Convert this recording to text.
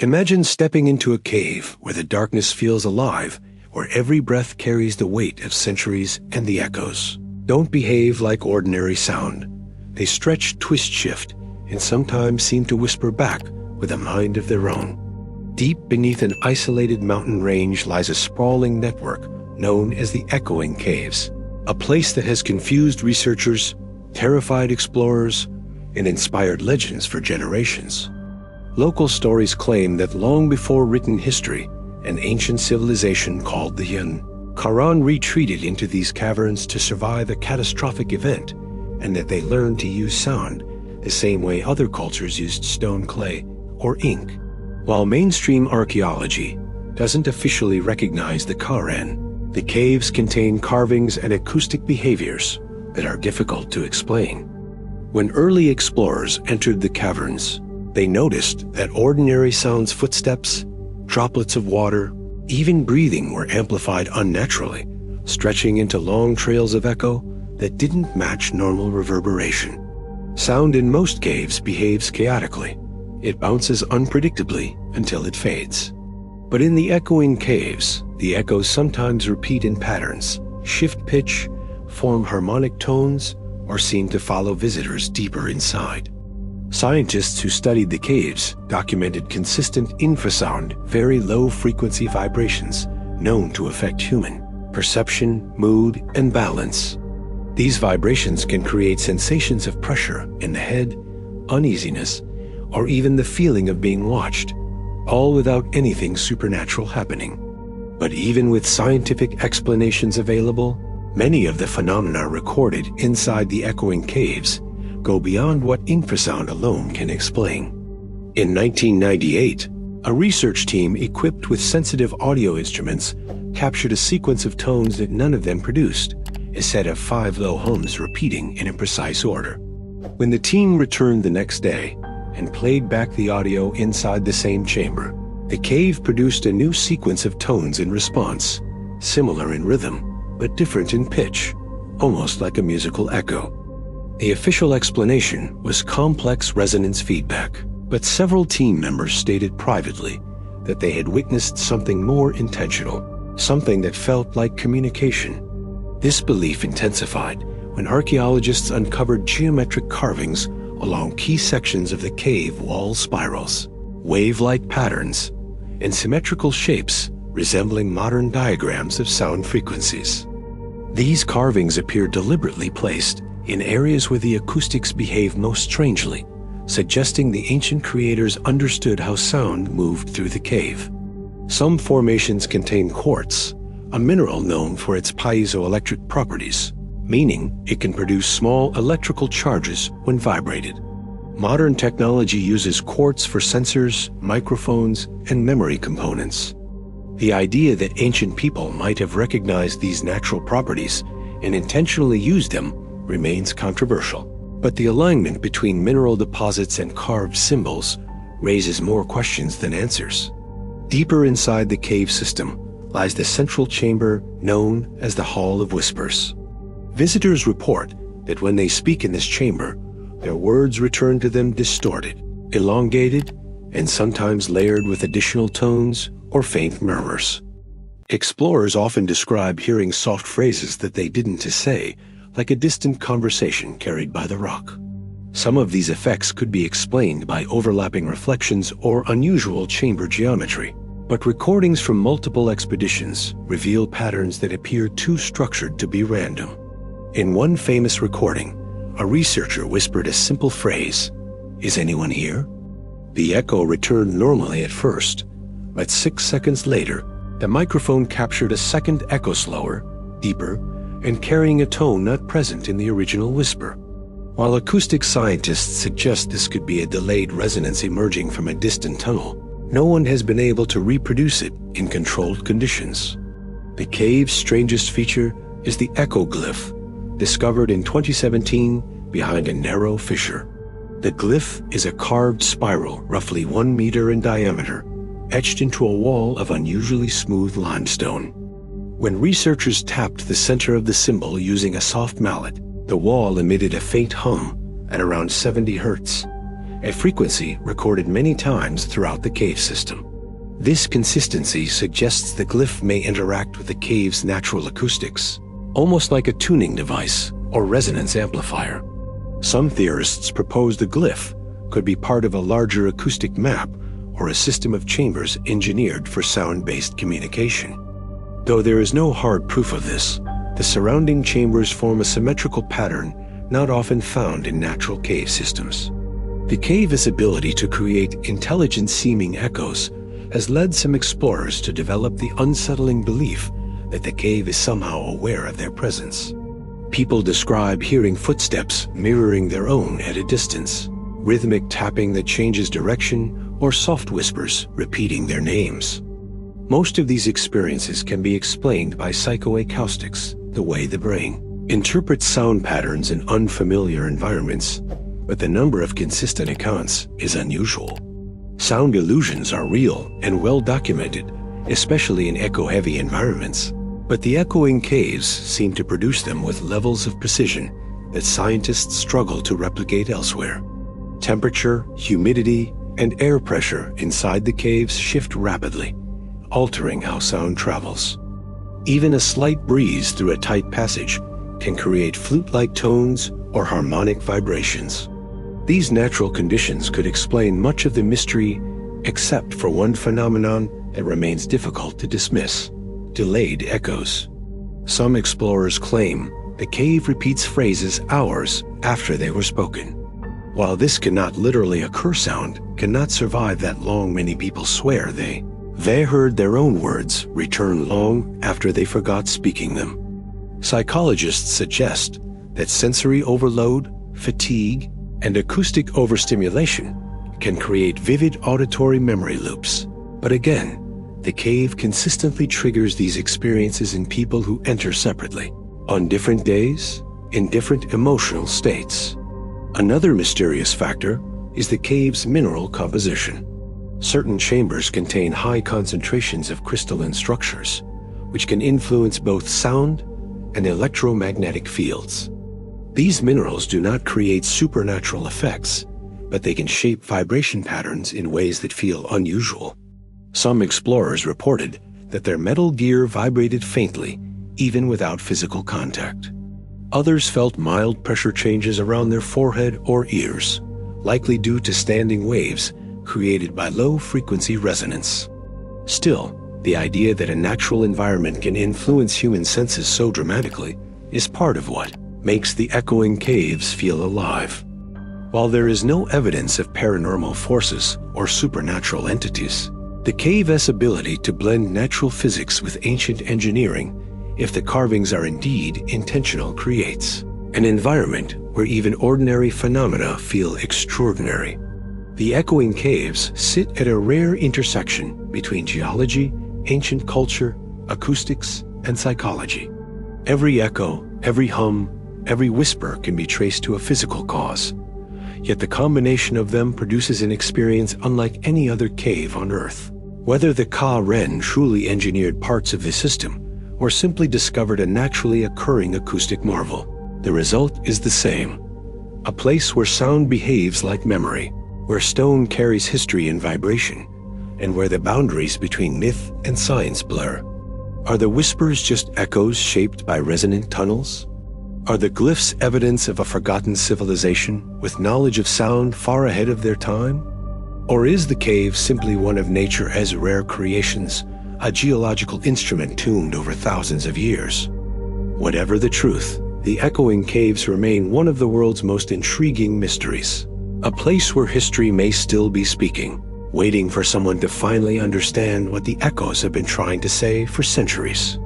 Imagine stepping into a cave where the darkness feels alive, where every breath carries the weight of centuries and the echoes. Don't behave like ordinary sound. They stretch, twist, shift, and sometimes seem to whisper back with a mind of their own. Deep beneath an isolated mountain range lies a sprawling network known as the Echoing Caves, a place that has confused researchers, terrified explorers, and inspired legends for generations. Local stories claim that long before written history, an ancient civilization called the Karan retreated into these caverns to survive a catastrophic event, and that they learned to use sound the same way other cultures used stone, clay, or ink. While mainstream archaeology doesn't officially recognize the Karan, the caves contain carvings and acoustic behaviors that are difficult to explain. When early explorers entered the caverns, they noticed that ordinary sounds, footsteps, droplets of water, even breathing were amplified unnaturally, stretching into long trails of echo that didn't match normal reverberation. Sound in most caves behaves chaotically. It bounces unpredictably until it fades. But in the echoing caves, the echoes sometimes repeat in patterns, shift pitch, form harmonic tones, or seem to follow visitors deeper inside. Scientists who studied the caves documented consistent infrasound, very low-frequency vibrations known to affect human perception, mood, and balance. These vibrations can create sensations of pressure in the head, uneasiness, or even the feeling of being watched, all without anything supernatural happening. But even with scientific explanations available, many of the phenomena recorded inside the echoing caves go beyond what infrasound alone can explain. In 1998, a research team equipped with sensitive audio instruments captured a sequence of tones that none of them produced, a set of 5 low hums repeating in a precise order. When the team returned the next day and played back the audio inside the same chamber, the cave produced a new sequence of tones in response, similar in rhythm, but different in pitch, almost like a musical echo. The official explanation was complex resonance feedback, but several team members stated privately that they had witnessed something more intentional, something that felt like communication. This belief intensified when archaeologists uncovered geometric carvings along key sections of the cave wall spirals, wave-like patterns, and symmetrical shapes resembling modern diagrams of sound frequencies. These carvings appear deliberately placed in areas where the acoustics behave most strangely, suggesting the ancient creators understood how sound moved through the cave. Some formations contain quartz, a mineral known for its piezoelectric properties, meaning it can produce small electrical charges when vibrated. Modern technology uses quartz for sensors, microphones, and memory components. The idea that ancient people might have recognized these natural properties and intentionally used them remains controversial. But the alignment between mineral deposits and carved symbols raises more questions than answers. Deeper inside the cave system lies the central chamber known as the Hall of Whispers. Visitors report that when they speak in this chamber, their words return to them distorted, elongated, and sometimes layered with additional tones or faint murmurs. Explorers often describe hearing soft phrases that they didn't say, like a distant conversation carried by the rock. Some of these effects could be explained by overlapping reflections or unusual chamber geometry, but recordings from multiple expeditions reveal patterns that appear too structured to be random. In one famous recording, a researcher whispered a simple phrase, "Is anyone here?" The echo returned normally at first, but 6 seconds later, the microphone captured a second echo, slower, deeper, and carrying a tone not present in the original whisper. While acoustic scientists suggest this could be a delayed resonance emerging from a distant tunnel, no one has been able to reproduce it in controlled conditions. The cave's strangest feature is the echo glyph, discovered in 2017 behind a narrow fissure. The glyph is a carved spiral roughly 1 meter in diameter, etched into a wall of unusually smooth limestone. When researchers tapped the center of the symbol using a soft mallet, the wall emitted a faint hum at around 70 hertz. a frequency recorded many times throughout the cave system. This consistency suggests the glyph may interact with the cave's natural acoustics, almost like a tuning device or resonance amplifier. Some theorists propose the glyph could be part of a larger acoustic map or a system of chambers engineered for sound-based communication. Though there is no hard proof of this, the surrounding chambers form a symmetrical pattern not often found in natural cave systems. The cave's ability to create intelligent-seeming echoes has led some explorers to develop the unsettling belief that the cave is somehow aware of their presence. People describe hearing footsteps mirroring their own at a distance, rhythmic tapping that changes direction, or soft whispers repeating their names. Most of these experiences can be explained by psychoacoustics, the way the brain interprets sound patterns in unfamiliar environments, but the number of consistent accounts is unusual. Sound illusions are real and well documented, especially in echo-heavy environments, but the echoing caves seem to produce them with levels of precision that scientists struggle to replicate elsewhere. Temperature, humidity, and air pressure inside the caves shift rapidly, altering how sound travels. Even a slight breeze through a tight passage can create flute-like tones or harmonic vibrations. These natural conditions could explain much of the mystery, except for one phenomenon that remains difficult to dismiss: delayed echoes. Some explorers claim the cave repeats phrases hours after they were spoken. While this cannot literally occur, sound cannot survive that long. Many people swear they heard their own words return long after they forgot speaking them. Psychologists suggest that sensory overload, fatigue, and acoustic overstimulation can create vivid auditory memory loops. But again, the cave consistently triggers these experiences in people who enter separately, on different days, in different emotional states. Another mysterious factor is the cave's mineral composition. Certain chambers contain high concentrations of crystalline structures, which can influence both sound and electromagnetic fields. These minerals do not create supernatural effects, but they can shape vibration patterns in ways that feel unusual. Some explorers reported that their metal gear vibrated faintly, even without physical contact. Others felt mild pressure changes around their forehead or ears, likely due to standing waves created by low-frequency resonance. Still, the idea that a natural environment can influence human senses so dramatically is part of what makes the echoing caves feel alive. While there is no evidence of paranormal forces or supernatural entities, the cave's ability to blend natural physics with ancient engineering, if the carvings are indeed intentional, creates an environment where even ordinary phenomena feel extraordinary. The echoing caves sit at a rare intersection between geology, ancient culture, acoustics, and psychology. Every echo, every hum, every whisper can be traced to a physical cause, yet the combination of them produces an experience unlike any other cave on Earth. Whether the Ka-Ren truly engineered parts of the system or simply discovered a naturally occurring acoustic marvel, the result is the same. A place where sound behaves like memory, where stone carries history and vibration, and where the boundaries between myth and science blur. Are the whispers just echoes shaped by resonant tunnels? Are the glyphs evidence of a forgotten civilization with knowledge of sound far ahead of their time? Or is the cave simply one of nature's rare creations, a geological instrument tuned over thousands of years? Whatever the truth, the echoing caves remain one of the world's most intriguing mysteries. A place where history may still be speaking, waiting for someone to finally understand what the echoes have been trying to say for centuries.